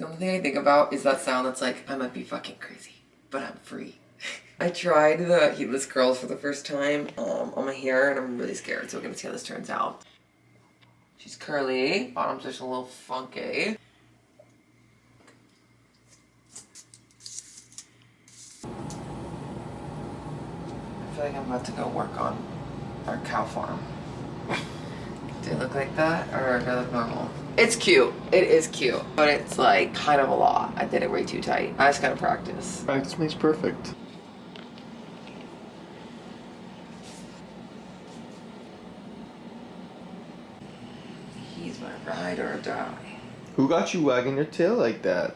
The only thing I think about is that sound that's like, I might be fucking crazy, but I'm free. I tried the heatless curls for the first time on my hair, and I'm really scared, so we're gonna see how this turns out. She's curly, bottom's just a little funky. I feel like I'm about to go work on our cow farm. Do I look like that, or do I look normal? It's cute. It is cute, but it's like kind of a lot. I did it way too tight. I just gotta practice. Practice makes perfect. He's my ride or die. Who got you wagging your tail like that?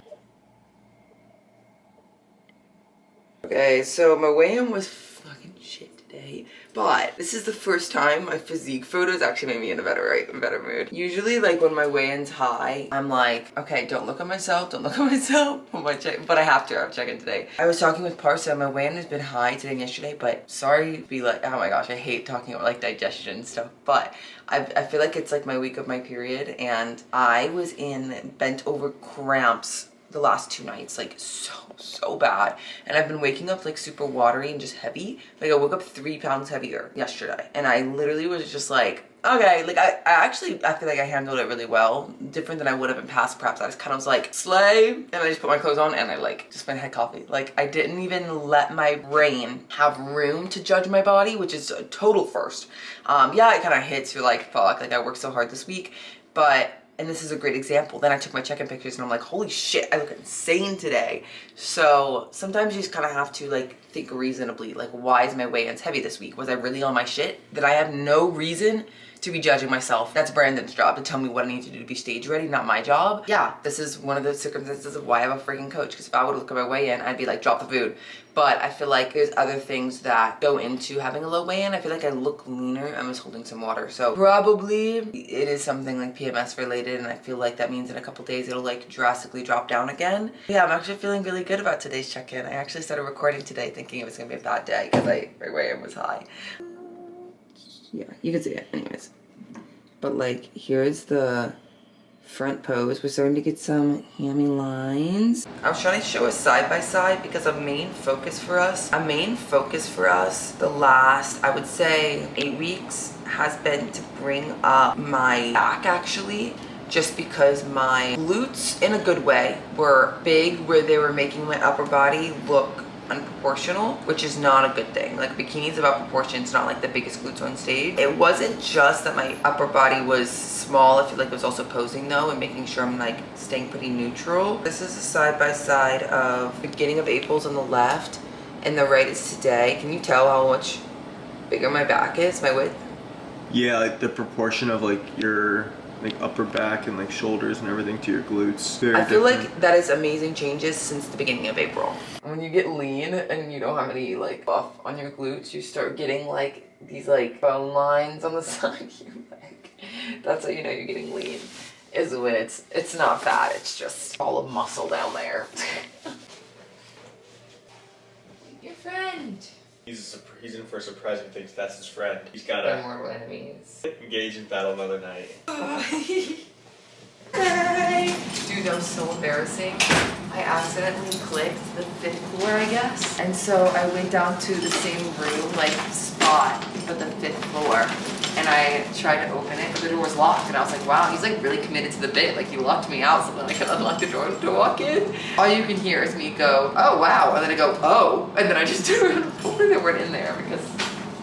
Okay, so my weigh-in was fucking shit today, but this is the first time my physique photos actually made me in a better mood. Usually, like when my weigh-in's high, I'm like, okay, don't look at myself, but I have to check in today. I was talking with Parsa, my weigh-in has been high today and yesterday, but sorry to be like, oh my gosh, I hate talking about like digestion and stuff, but I feel like it's like my week of my period, and I was in bent over cramps the last 2 nights, like so bad, and I've been waking up like super watery and just heavy. Like I woke up 3 pounds heavier yesterday, and I literally was just like, okay, like I feel like I handled it really well, different than I would have in past preps. I just kind of was like, slay, and I just put my clothes on and I like just went and had coffee. Like I didn't even let my brain have room to judge my body, which is a total first. Yeah, it kind of hits, you're like, fuck, like I worked so hard this week, but and this is a great example. Then I took my check-in pictures and I'm like, holy shit, I look insane today. So sometimes you just kind of have to like think reasonably, like why is my weigh-ins heavy this week? Was I really on my shit? That I have no reason to be judging myself. That's Brandon's job to tell me what I need to do to be stage ready, not my job. Yeah, this is one of the circumstances of why I have a freaking coach, because if I would look at my weigh-in, I'd be like, drop the food. But I feel like there's other things that go into having a low weigh-in. I feel like I look leaner. I'm just holding some water. So probably it is something like PMS related, and I feel like that means in a couple days it'll like drastically drop down again. Yeah, I'm actually feeling really good about today's check-in. I actually started recording today thinking it was gonna be a bad day because my weigh-in was high. Yeah, you can see it anyways. But like, here's the front pose. We're starting to get some hammy lines. I was trying to show a side by side because a main focus for us the last, I would say 8 weeks has been to bring up my back actually, just because my glutes in a good way were big where they were making my upper body look unproportional, which is not a good thing. Like bikini's about proportions, not like the biggest glutes on stage. It wasn't just that my upper body was small, I feel like it was also posing though and making sure I'm like staying pretty neutral. This is a side by side of beginning of April's on the left and the right is today. Can you tell how much bigger my back is, my width? Yeah, like the proportion of like your like upper back and like shoulders and everything to your glutes. Very I feel different. like that is amazing changes since the beginning of April. When you get lean and you don't have any like buff on your glutes, you start getting like these like bone lines on the side of your leg. That's how you know you're getting lean, is when it's not fat, it's just all of muscle down there. Your friend. He's in for a surprise and thinks that's his friend. He's gotta More enemies. engage in battle another night. Hey. Dude, that was so embarrassing. I accidentally clicked the 5th floor, I guess. And so I went down to the same room, like spot, but the 5th floor. And I tried to open it, but the door was locked. And I was like, wow, he's like really committed to the bit. Like he locked me out so that I could unlock the door to walk in. All you can hear is me go, oh wow. And then I go, oh. And then I just hopefully they weren't in there because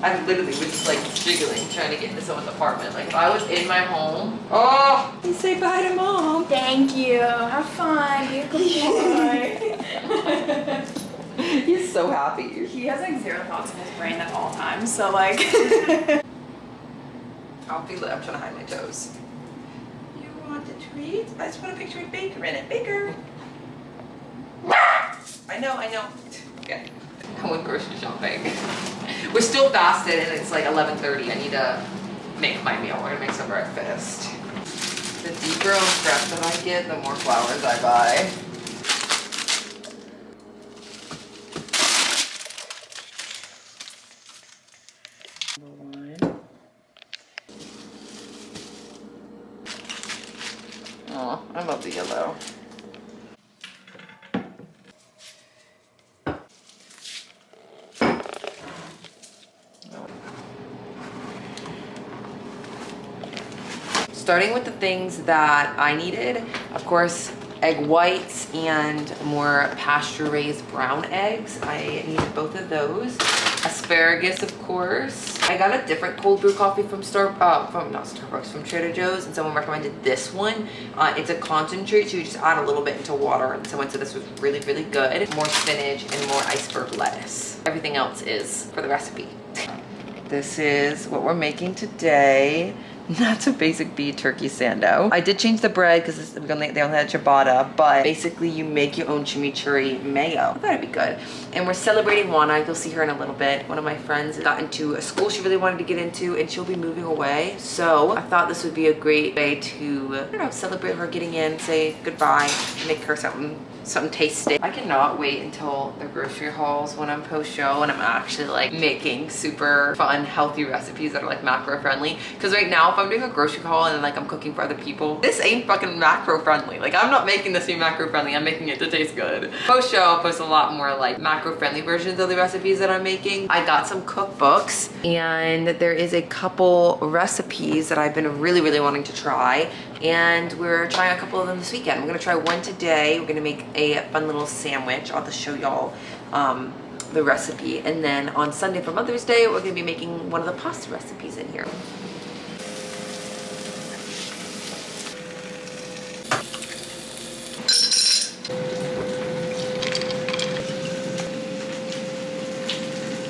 I literally was just like jiggling trying to get into someone's apartment. Like if I was in my home, oh, you say bye to mom. Thank you. Have fun. Be a good boy. He's so happy. He has like 0 thoughts in his brain at all times, so like. I'm trying to hide my toes. You want a treat? I just want a picture with Baker in it. Baker. I know. Okay. I went grocery shopping. We're still fasted and it's like 11:30. I need to make my meal. We're gonna make some breakfast. The deeper on prep that I get, the more flowers I buy. Number 1. Oh, I love the yellow. starting with the things that I needed, of course, egg whites and more pasture-raised brown eggs. I needed both of those. Asparagus, of course. I got a different cold brew coffee from from Trader Joe's, and someone recommended this one. It's a concentrate, so you just add a little bit into water, and someone said this was really, really good. More spinach and more iceberg lettuce. Everything else is for the recipe. This is what we're making today. That's a basic beef turkey sando. I did change the bread because they only had ciabatta, but basically you make your own chimichurri mayo. I thought it'd be good. And we're celebrating Juana. You'll see her in a little bit. One of my friends got into a school she really wanted to get into, and she'll be moving away. So I thought this would be a great way to, I don't know, celebrate her getting in, say goodbye, make her something tasty. I cannot wait until the grocery hauls when I'm post-show and I'm actually like making super fun, healthy recipes that are like macro friendly. Because right now, if I'm doing a grocery haul and like I'm cooking for other people, this ain't fucking macro friendly. Like I'm not making this be macro friendly. I'm making it to taste good. Post-show, I'll post a lot more like macro friendly versions of the recipes that I'm making. I got some cookbooks, and there is a couple recipes that I've been really, really wanting to try. And we're trying a couple of them this weekend. We're gonna try one today. We're gonna make a fun little sandwich. I'll just show y'all the recipe. And then on Sunday for Mother's Day, we're gonna be making one of the pasta recipes in here.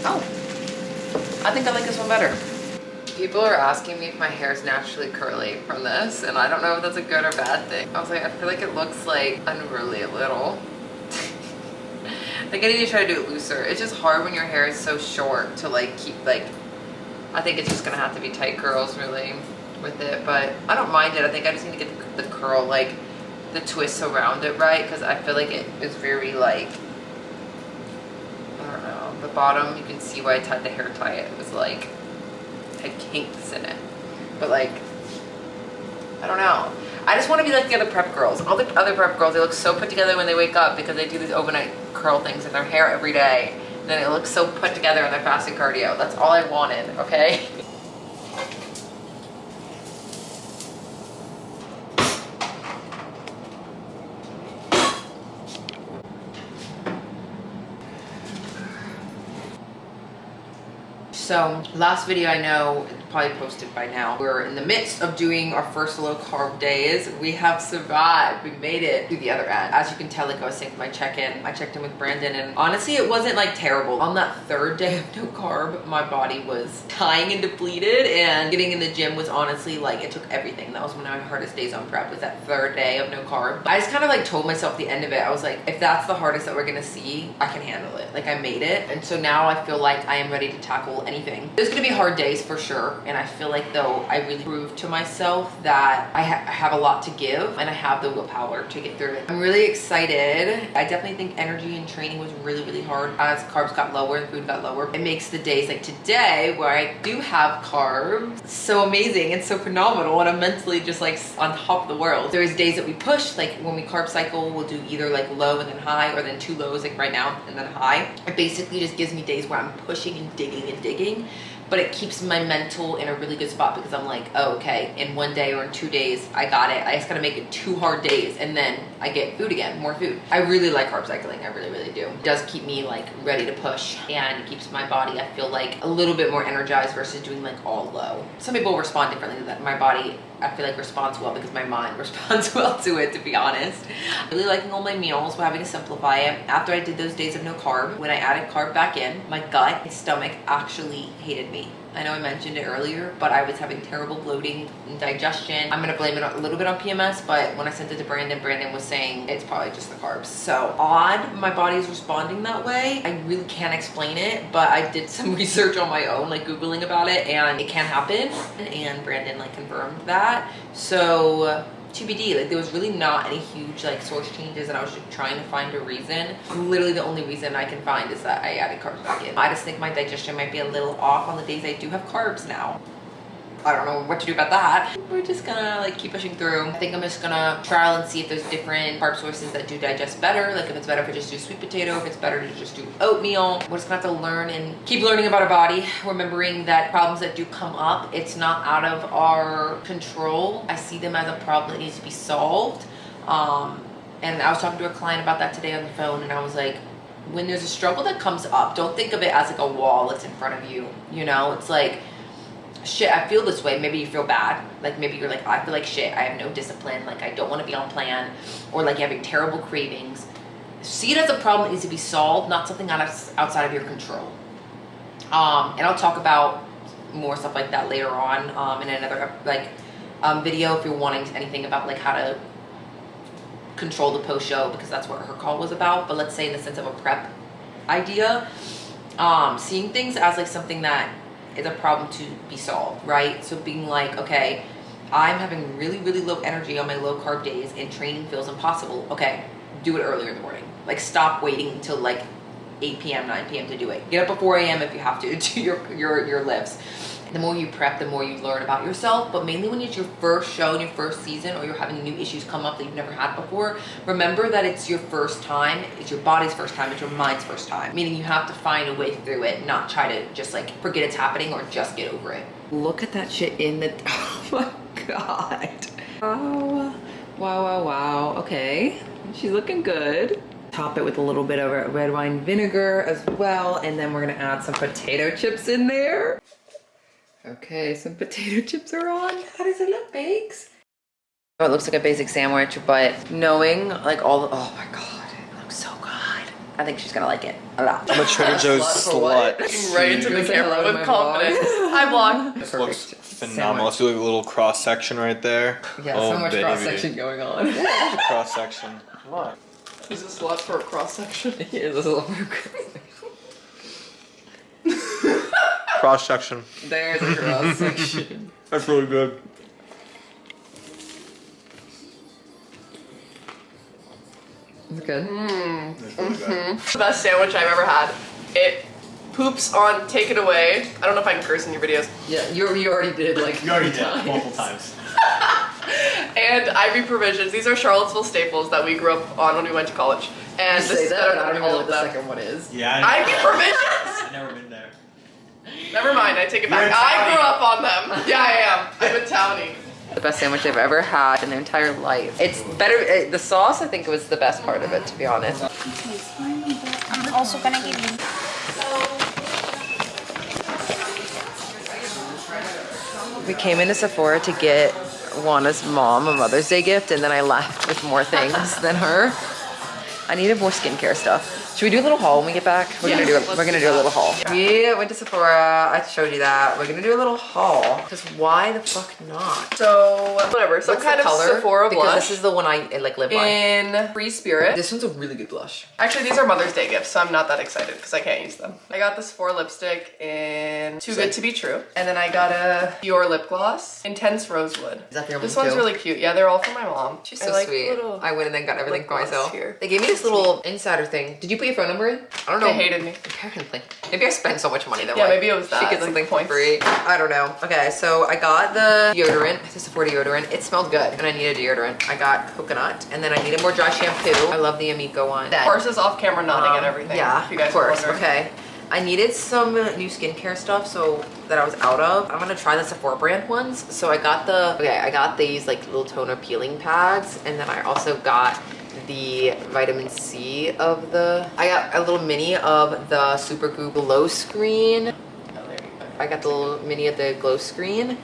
Oh, I think I like this one better. People are asking me if my hair is naturally curly from this, and I don't know if that's a good or bad thing. I was like, I feel like it looks like unruly a little. Like I need to try to do it looser. It's just hard when your hair is so short to like keep like, I think it's just gonna have to be tight curls really with it, but I don't mind it. I think I just need to get the curl, like the twists around it right, because I feel like it is very like, I don't know, the bottom, you can see why I tried to hair tie it. It was like, had kinks in it, but like, I don't know. I just want to be like the other prep girls. All the other prep girls, they look so put together when they wake up because they do these overnight curl things in their hair every day. And then it looks so put together in their fasting cardio. That's all I wanted, okay? So last video, I know probably posted by now, we're in the midst of doing our first low carb days. We have survived. We made it to the other end. As you can tell, like I was saying for my check-in, I checked in with Brandon, and honestly it wasn't like terrible. On that third day of no carb, my body was dying and depleted, and getting in the gym was honestly like, it took everything. That was one of my hardest days on prep, was that third day of no carb. I just kind of like told myself at the end of it, I was like, if that's the hardest that we're gonna see, I can handle it. Like I made it, and so now I feel like I am ready to tackle anything. There's gonna be hard days for sure, and I feel like though I really proved to myself that I have a lot to give, and I have the willpower to get through it. I'm really excited. I definitely think energy and training was really, really hard. As carbs got lower and food got lower, it makes the days like today where I do have carbs so amazing and so phenomenal, and I'm mentally just like on top of the world. There's days that we push, like when we carb cycle, we'll do either like low and then high, or then two lows like right now and then high. It basically just gives me days where I'm pushing and digging, but it keeps my mental in a really good spot because I'm like, oh, okay, in one day or in 2 days, I got it. I just gotta make it 2 hard days, and then I get food again, more food. I really like carb cycling, I really, really do. It does keep me like ready to push, and it keeps my body, I feel like, a little bit more energized versus doing like all low. Some people respond differently to that. My body, I feel like, responds well because my mind responds well to it, to be honest. I'm really liking all my meals. We're having to simplify it. After I did those days of no carb, when I added carb back in, my gut and stomach actually hated me. I know I mentioned it earlier, but I was having terrible bloating and digestion. I'm gonna blame it a little bit on PMS, but when I sent it to Brandon, Brandon was saying it's probably just the carbs. So odd, my body's responding that way. I really can't explain it, but I did some research on my own, like Googling about it, and it can happen. And Brandon like confirmed that. So TBD, like there was really not any huge like source changes, and I was just trying to find a reason. Literally the only reason I can find is that I added carbs back in. I just think my digestion might be a little off on the days I do have carbs now. I don't know what to do about that. We're just gonna like keep pushing through. I think I'm just gonna trial and see if there's different carb sources that do digest better. Like if it's better if I just do sweet potato, if it's better to just do oatmeal. We're just gonna have to learn and keep learning about our body. Remembering that problems that do come up, it's not out of our control. I see them as a problem that needs to be solved. And I was talking to a client about that today on the phone, and I was like, when there's a struggle that comes up, don't think of it as like a wall that's in front of you. You know, it's like, shit, I feel this way. Maybe you feel bad. Like maybe you're like, I feel like shit. I have no discipline. Like I don't want to be on plan, or like you're having terrible cravings. See it as a problem that needs to be solved, not something outside of your control. And I'll talk about more stuff like that later on in another video if you're wanting anything about like how to control the post show, because that's what her call was about. But let's say in the sense of a prep idea, seeing things as like something that is a problem to be solved, right? So being like, okay, I'm having really, really low energy on my low carb days and training feels impossible. Okay, do it earlier in the morning. Like stop waiting until like 8 p.m., 9 p.m. to do it. Get up at 4 a.m. if you have to do your lifts. The more you prep, the more you learn about yourself. But mainly when it's your first show and your first season, or you're having new issues come up that you've never had before, remember that it's your first time, it's your body's first time, it's your mind's first time. Meaning you have to find a way through it, not try to just like forget it's happening or just get over it. Look at that shit in the, oh my God. Oh, wow. Okay, she's looking good. Top it with a little bit of red wine vinegar as well. And then we're gonna add some potato chips in there. Okay, some potato chips are on. How does it look, Bakes? Oh, it looks like a basic sandwich, but knowing like all the, oh my God, it looks so good. I think she's gonna like it a lot. I'm a Trader Joe's slut. Right into the camera with confidence. Hi, vlog. This looks phenomenal. Let's do like a little cross section right there. Yeah, so much cross section going on. Yeah, cross section. What? Is this a lot for a cross section? Yeah, this is a lot of cross section. Cross section. There's a cross section. That's really good. It's good. That's really good. The best sandwich I've ever had. It poops on Take It Away. I don't know if I can curse in your videos. Yeah, you already did like You already did multiple times. And Ivy Provisions. These are Charlottesville staples that we grew up on when we went to college. And You this say is that, better but I don't than even know all what of the them. second one is. Yeah. Ivy Provisions! I've never been there. Never mind, I take it back. You're a I grew townie. up on them. Yeah, I am. I'm a townie. The best sandwich I've ever had in their entire life. It's better, the sauce I think was the best part of it, to be honest. I'm also gonna give you. We came into Sephora to get Juana's mom a Mother's Day gift, and then I left with more things than her. I needed more skincare stuff. Should we do a little haul when we get back? We're gonna do a little haul. We went to Sephora. I showed you that. We're gonna do a little haul. Because why the fuck not? So, whatever. Some What's kind the of color? Sephora Because blush. this is the one I like live by. In Free Spirit. This one's a really good blush. Actually, these are Mother's Day gifts, so I'm not that excited because I can't use them. I got this Sephora lipstick in Too Good To Be True. And then I got a Dior lip gloss, Intense Rosewood. Is that for your mom This one's too? really cute. Yeah, they're all for my mom. She's I so like sweet. little I went and then got everything lip for gloss myself. here. They gave me this little insider thing. Did you put your phone number in? I don't know. They hated me. Apparently. Maybe I spent so much money that Yeah, maybe it was she that, gets like, something for points. free. I don't know. Okay, so I got the deodorant, the Sephora deodorant. It smelled good, and I needed deodorant. I got coconut, and then I needed more dry shampoo. I love the Amico one. Of course, is off camera nodding and everything. Yeah, if you guys of course. were wondering. Okay. I needed some new skincare stuff so that I was out of. I'm gonna try the Sephora brand ones. So I got these like little toner peeling pads, and then I also got the vitamin C of I got a little mini of the Super Glue Glow Screen. Oh, there you go. I got the little mini of the glow screen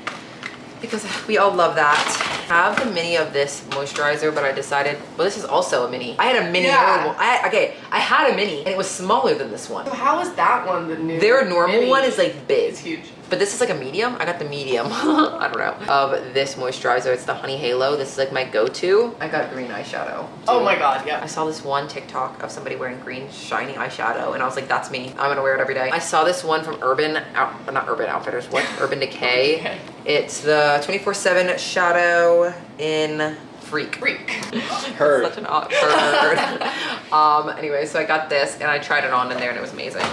because we all love that. I have the mini of this moisturizer, but I decided, well, this is also a mini. I had a mini. Yeah. I had a mini and it was smaller than this one. So how is that one the new? Their normal mini? one is like big. It's huge. But this is like a medium. I got the medium, I don't know, of this moisturizer. It's the Honey Halo. This is like my go-to. I got green eyeshadow. Oh too. my god, I yeah. saw this one TikTok of somebody wearing green shiny eyeshadow and I was like, that's me. I'm gonna wear it every day. I saw this one from not Urban Outfitters, what? Urban Decay. Okay. It's the 24/7 shadow in Freak. Heard. Such an odd bird. Anyway, so I got this and I tried it on in there and it was amazing.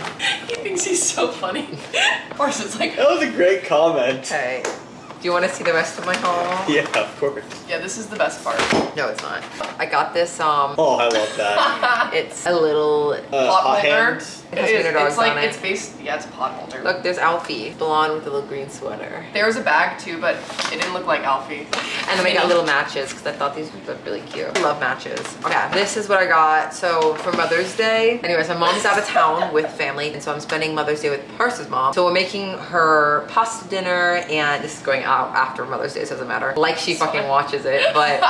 He thinks he's so funny. Of course, it's like, That was a great comment. Okay. Do you want to see the rest of my haul? Yeah, of course. Yeah, this is the best part. No, it's not. I got this, Oh, I love that. it's a little, Pot holder. hands. It has wiener dogs It's like, on it. it's based, yeah, it's a pot holder. look, there's Alfie, blonde with a little green sweater. There was a bag too, but it didn't look like Alfie. And then I got little matches because I thought these would look really cute. I love matches. Okay, this is what I got. So for Mother's Day, anyways, my mom's out of town with family, and so I'm spending Mother's Day with Parsa's mom. So we're making her pasta dinner, and this is going out after Mother's Day, so it doesn't matter. Like she fucking watches it, but.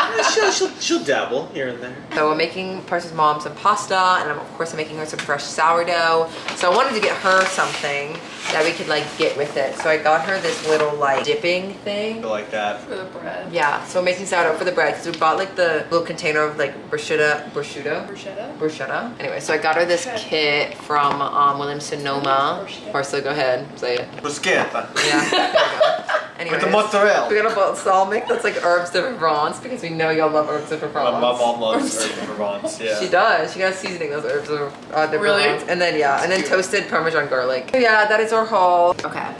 She'll dabble here and there. So we're making Parsa's mom some pasta, and of course I'm making her some fresh sourdough. So I wanted to get her something that we could like get with it. So I got her this little like dipping thing. I like that. For the bread. Yeah, so we're making sourdough for the bread because we bought like the little container of like bruschetta. Bruschetta? Anyway, so I got her this kit from Williams Sonoma. Parsa, go ahead, say it. Bruschetta. Yeah, there you go. Anyways, With the mozzarella. we got a balsamic that's like herbs de Provence because we know y'all love herbs de Provence. My mom loves herbs de Provence, yeah. She does. She got seasoning those herbs de Really? Provence. And then yeah, and then toasted Parmesan garlic. So yeah, that is our haul. Okay.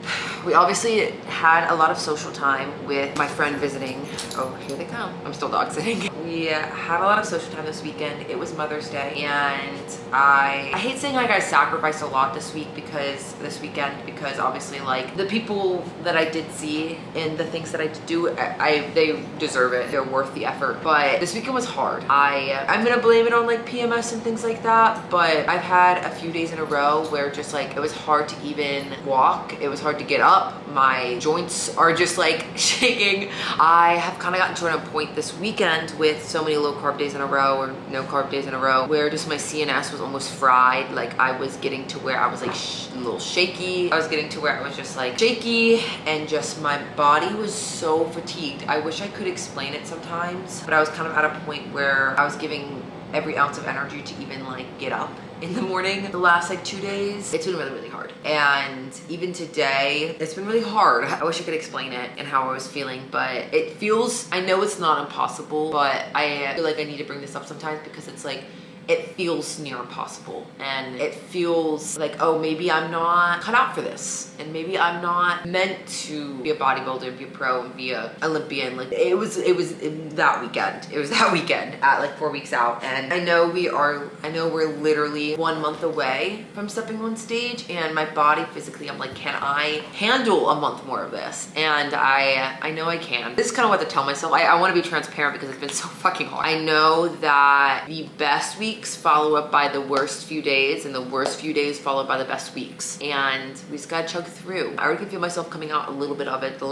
We obviously had a lot of social time with my friend visiting. Oh, here they come. I'm still dog sitting. We had a lot of social time this weekend. It was Mother's Day, and I hate saying like I sacrificed a lot this weekend because obviously like the people that I did see and the things that I did do, they deserve it. They're worth the effort. But this weekend was hard. I'm gonna blame it on like PMS and things like that, but I've had a few days in a row where just like it was hard to even walk. It was hard to get up. My joints are just like shaking. I have kind of gotten to a point this weekend with so many low carb days in a row or no carb days in a row where just my CNS was almost fried. Like I was getting to where I was like a little shaky. I was getting to where I was just like shaky and just my body was so fatigued. I wish I could explain it sometimes, but I was kind of at a point where I was giving every ounce of energy to even like get up in the morning. The last like 2 days, it's been really, really hard. And even today, it's been really hard. I wish I could explain it and how I was feeling, but it feels, I know it's not impossible, but I feel like I need to bring this up sometimes because it's like, it feels near impossible and it feels like, oh, maybe I'm not cut out for this and maybe I'm not meant to be a bodybuilder, be a pro and be a Olympian. Like it was that weekend. It was that weekend at like 4 weeks out, and I know we're literally 1 month away from stepping on stage, and my body physically, I'm like, can I handle a month more of this? And I know I can. This is kind of what to tell myself. I want to be transparent because it's been so fucking hard. I know that the best weeks follow up by the worst few days, and the worst few days followed by the best weeks, and we just gotta chug through. I already can feel myself coming out a little bit of it. Oh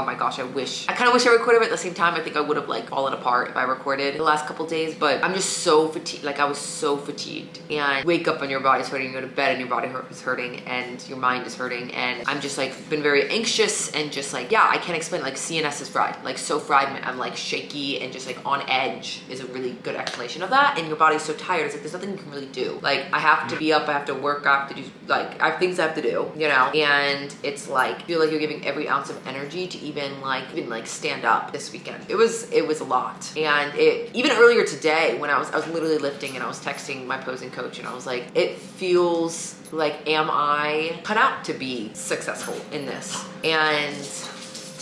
my gosh, I kind of wish I recorded it at the same time. I think I would have like fallen apart if I recorded the last couple days, but I'm just so fatigued. Like I was so fatigued, and wake up and your body's hurting, you go to bed and your body is hurting and your mind is hurting, and I'm just like been very anxious and just like, yeah, I can't explain it. Like CNS is fried, like so fried. I'm like shaky and just like on edge is a really good explanation of that, and your body's so tired. It's like there's nothing you can really do. Like I have to be up, I have to work, I have to do like I have things I have to do, you know. And it's like feel like you're giving every ounce of energy to even like stand up this weekend. It was a lot. And it even earlier today when I was literally lifting and I was texting my posing coach and I was like, it feels like, am I cut out to be successful in this? And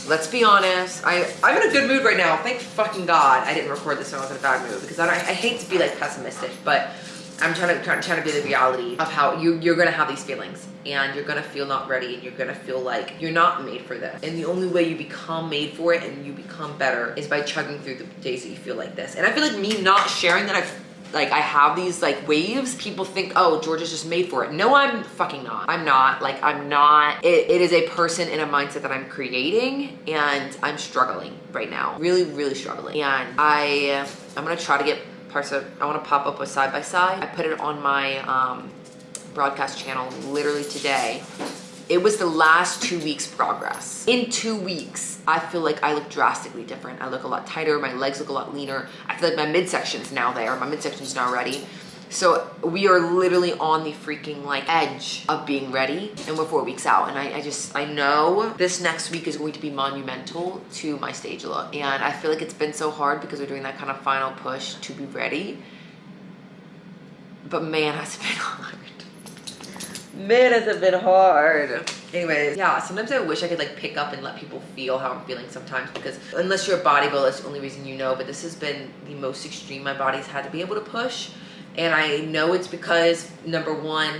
let's be honest, I'm in a good mood right now. Thank fucking God I didn't record this when I was in a bad mood, because I hate to be like pessimistic, but I'm trying to be the reality of how you're gonna have these feelings and you're gonna feel not ready and you're gonna feel like you're not made for this. And the only way you become made for it and you become better is by chugging through the days that you feel like this. And I feel like me not sharing that I have these like waves, people think, oh, Georgia's just made for it. No, I'm fucking not. I'm not. It is a person in a mindset that I'm creating, and I'm struggling right now. Really, really struggling. And I'm gonna try to get Parsa, I wanna pop up a side by side. I put it on my broadcast channel literally today. It was the last 2 weeks progress. In 2 weeks, I feel like I look drastically different. I look a lot tighter, my legs look a lot leaner. I feel like my midsection's now there, my midsection's now ready. So we are literally on the freaking like edge of being ready, and we're 4 weeks out. And I know this next week is going to be monumental to my stage look. And I feel like it's been so hard because we're doing that kind of final push to be ready. But man, has it been hard. Man, has it been hard. Anyways, yeah, sometimes I wish I could like pick up and let people feel how I'm feeling sometimes, because unless you're a bodybuilder, that's the only reason you know, but this has been the most extreme my body's had to be able to push. And I know it's because, number one,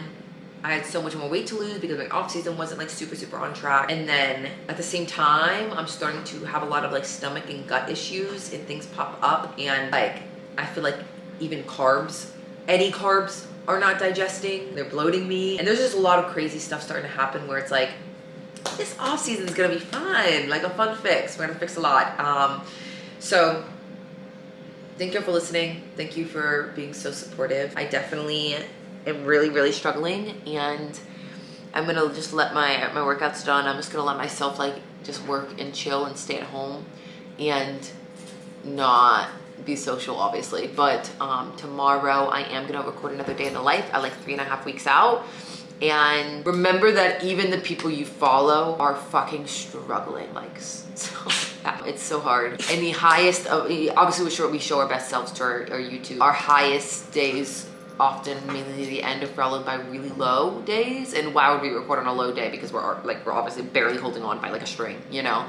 I had so much more weight to lose because my off season wasn't like super on track. And then at the same time, I'm starting to have a lot of like stomach and gut issues and things pop up. And like, I feel like even carbs, any carbs are not digesting. They're bloating me. And there's just a lot of crazy stuff starting to happen where it's like, this off season is gonna be fun, like a fun fix. We're gonna fix a lot. So thank you for listening. Thank you for being so supportive. I definitely am really struggling, and I'm gonna just let my workouts done. I'm just gonna let myself like just work and chill and stay at home and not be social, obviously. But tomorrow I am gonna record another day in the life at like 3.5 weeks out. And remember that even the people you follow are fucking struggling, like, so it's so hard. And the highest of, obviously we show our best selves to our YouTube. Our highest days often mainly the end are followed by really low days. And why would we record on a low day? Because we're obviously barely holding on by like a string, you know?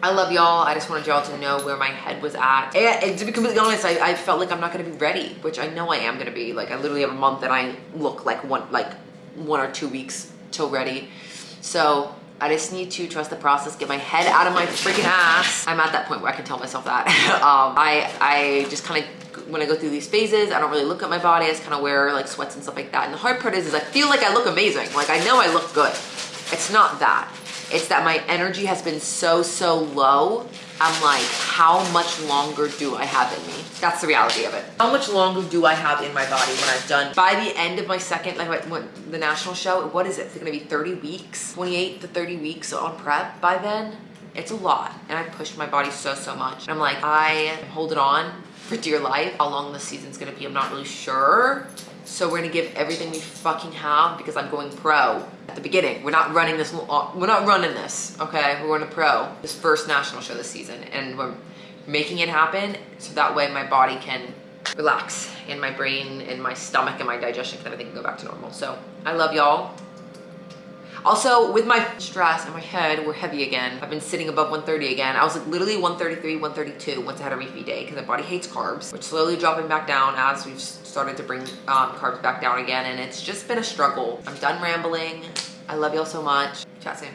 I love y'all. I just wanted y'all to know where my head was at. And to be completely honest, I felt like I'm not gonna be ready, which I know I am gonna be. Like, I literally have a month and I look like one or 2 weeks till ready. So I just need to trust the process, get my head out of my freaking ass. I'm at that point where I can tell myself that. I just kind of, when I go through these phases, I don't really look at my body. I just kind of wear like sweats and stuff like that. And the hard part is I feel like I look amazing. Like, I know I look good. It's not that. It's that my energy has been so low. I'm like, how much longer do I have in me? That's the reality of it. How much longer do I have in my body when I've done, by the end of my second, like the national show, what is it? It's gonna be 30 weeks, 28 to 30 weeks on prep by then. It's a lot. And I pushed my body so much. And I'm like, I am holding on for dear life. How long this season's gonna be, I'm not really sure. So we're gonna give everything we fucking have because I'm going pro at the beginning. We're not running this, okay? We're going to pro, this first national show this season. And we're making it happen so that way my body can relax and my brain and my stomach and my digestion and everything can go back to normal. So I love y'all. Also, with my stress and my head, we're heavy again. I've been sitting above 130 again. I was like literally 133, 132 once I had a refeed day because my body hates carbs, which slowly dropping back down as we've started to bring carbs back down again. And it's just been a struggle. I'm done rambling. I love y'all so much. Chat soon.